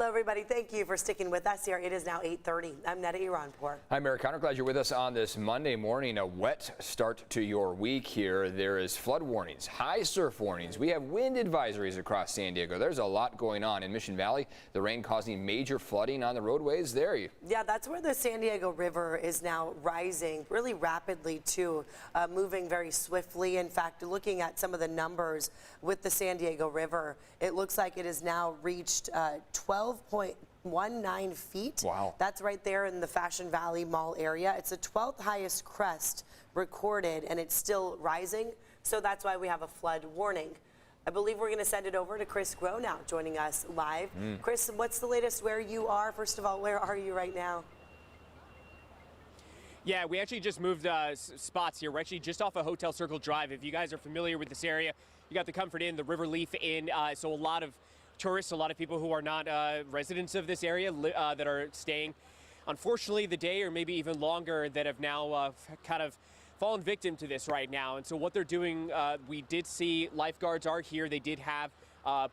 Hello, everybody. Thank you for sticking with us here. It is now 8:30. I'm Netta Iranpour. I'm Eric Conner. Glad you're with us on this Monday morning. A wet start to your week here. There is flood warnings, high surf warnings. We have wind advisories across San Diego. There's a lot going on in Mission Valley. The rain causing major flooding on the roadways there. Yeah, that's where the San Diego River is now rising really rapidly, too, moving very swiftly. In fact, looking at some of the numbers with the San Diego River, it looks like it has now reached 12.19 feet. Wow. That's right there in the Fashion Valley Mall area. It's the 12th highest crest recorded, and it's still rising. So that's why we have a flood warning. I believe we're going to send it over to Chris Groh now, joining us live. Chris, what's the latest where you are? First of all, where are you right now? Yeah, we actually just moved spots here. We're actually just off of Hotel Circle Drive. If you guys are familiar with this area, you got the Comfort Inn, the River Leaf Inn. So a lot of tourists, a lot of people who are not residents of this area that are staying, unfortunately, the day or maybe even longer, that have now kind of fallen victim to this right now. And so what they're doing, we did see lifeguards are here. They did have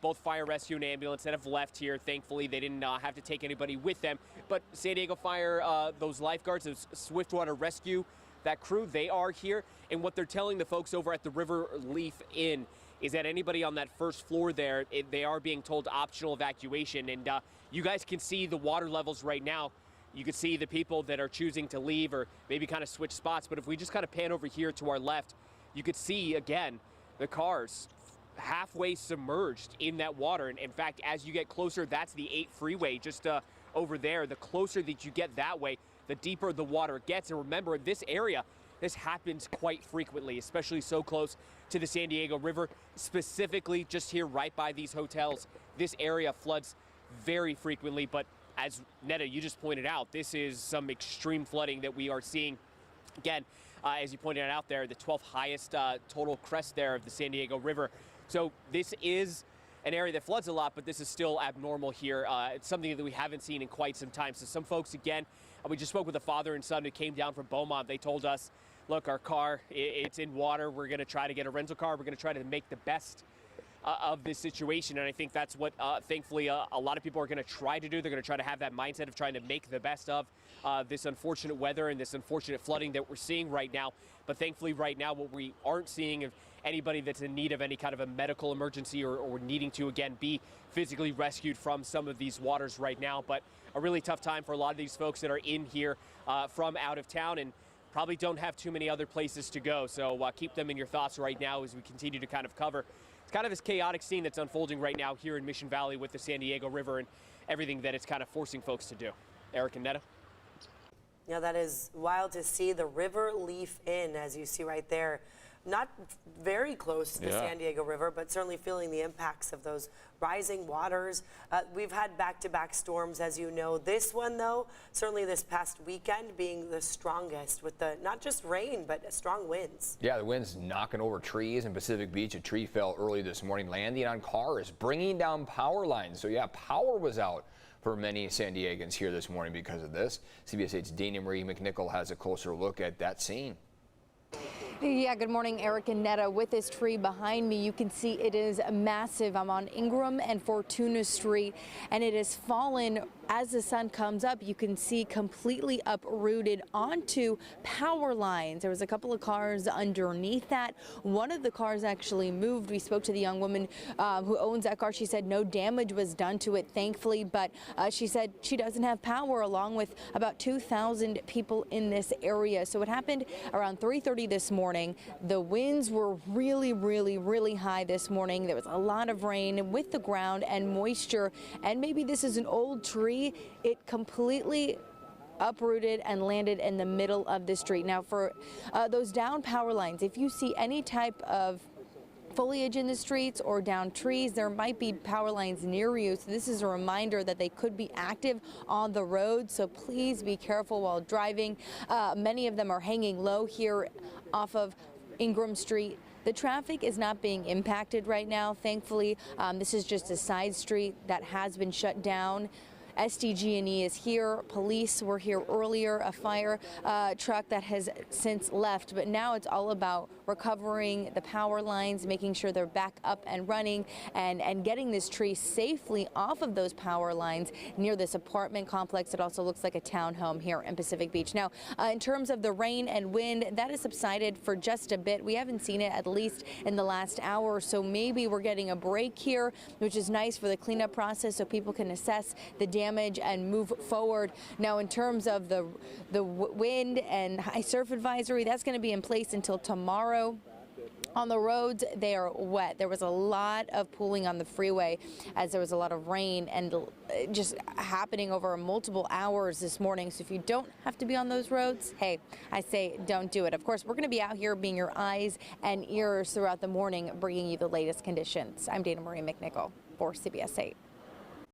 both fire rescue and ambulance that have left here. Thankfully, they didn't have to take anybody with them. But San Diego Fire, those lifeguards, those Swiftwater Rescue, that crew, they are here. And what they're telling the folks over at the River Leaf Inn is that anybody on that first floor there, they are being told optional evacuation. And you guys can see the water levels right now. You can see the people that are choosing to leave or maybe kind of switch spots. But if we just kind of pan over here to our left, you could see, again, the cars halfway submerged in that water. And in fact, as you get closer, that's the 8 freeway just over there. The closer that you get that way, the deeper the water gets. And remember, this area, this happens quite frequently, especially so close to the San Diego River, specifically just here right by these hotels. This area floods very frequently, but as Netta, you just pointed out, this is some extreme flooding that we are seeing. Again, as you pointed out there, the 12th highest total crest there of the San Diego River. So this is an area that floods a lot, but this is still abnormal here. It's something that we haven't seen in quite some time. So some folks, again, we just spoke with a father and son who came down from Beaumont. They told us, look, our car, it's in water. We're going to try to get a rental car. We're going to try to make the best of this situation. And I think that's what, thankfully, a lot of people are going to try to do. They're going to try to have that mindset of trying to make the best of this unfortunate weather and this unfortunate flooding that we're seeing right now. But thankfully, right now, what we aren't seeing of anybody that's in need of any kind of a medical emergency or needing to, again, be physically rescued from some of these waters right now. But a really tough time for a lot of these folks that are in here from out of town and probably don't have too many other places to go. So keep them in your thoughts right now as we continue to kind of cover. It's kind of this chaotic scene that's unfolding right now here in Mission Valley with the San Diego River and everything that it's kind of forcing folks to do. Eric and Netta. Yeah, that is wild to see. The River Leaf Inn, as you see right there, not very close to the San Diego River, but certainly feeling the impacts of those rising waters. We've had back-to-back storms, as you know. This one, though, certainly this past weekend being the strongest with the not just rain, but strong winds. Yeah, the winds knocking over trees in Pacific Beach. A tree fell early this morning, landing on cars, bringing down power lines. So, yeah, power was out for many San Diegans here this morning because of this. CBS 8's Dana Marie McNichol has a closer look at that scene. Yeah, good morning, Eric and Netta. With this tree behind me, you can see it is massive. I'm on Ingram and Fortuna Street, and it has fallen as the sun comes up. You can see completely uprooted onto power lines. There was a couple of cars underneath that. One of the cars actually moved. We spoke to the young woman who owns that car. She said no damage was done to it, thankfully, but she said she doesn't have power, along with about 2,000 people in this area. So it happened around 3:30 this morning. The winds were really high this morning. There was a lot of rain with the ground and moisture, and maybe this is an old tree. It completely uprooted and landed in the middle of the street. Now, for those down power lines, if you see any type of foliage in the streets or down trees, there might be power lines near you. So this is a reminder that they could be active on the road. So please be careful while driving. Many of them are hanging low here off of Ingram Street. The traffic is not being impacted right now, thankfully. This is just a side street that has been shut down. SDG&E is here. Police were here earlier. A fire truck that has since left, but now it's all about recovering the power lines, making sure they're back up and running, and getting this tree safely off of those power lines near this apartment complex. It also looks like a townhome here in Pacific Beach. Now, in terms of the rain and wind, that has subsided for just a bit. We haven't seen it at least in the last hour or so. Maybe we're getting a break here, which is nice for the cleanup process so people can assess the damage and move forward. Now, in terms of the wind and high surf advisory, that's going to be in place until tomorrow. On the roads, they are wet. There was a lot of pooling on the freeway as there was a lot of rain and just happening over multiple hours this morning. So if you don't have to be on those roads, hey, I say don't do it. Of course, we're going to be out here being your eyes and ears throughout the morning, bringing you the latest conditions. I'm Dana Marie McNichol for CBS 8.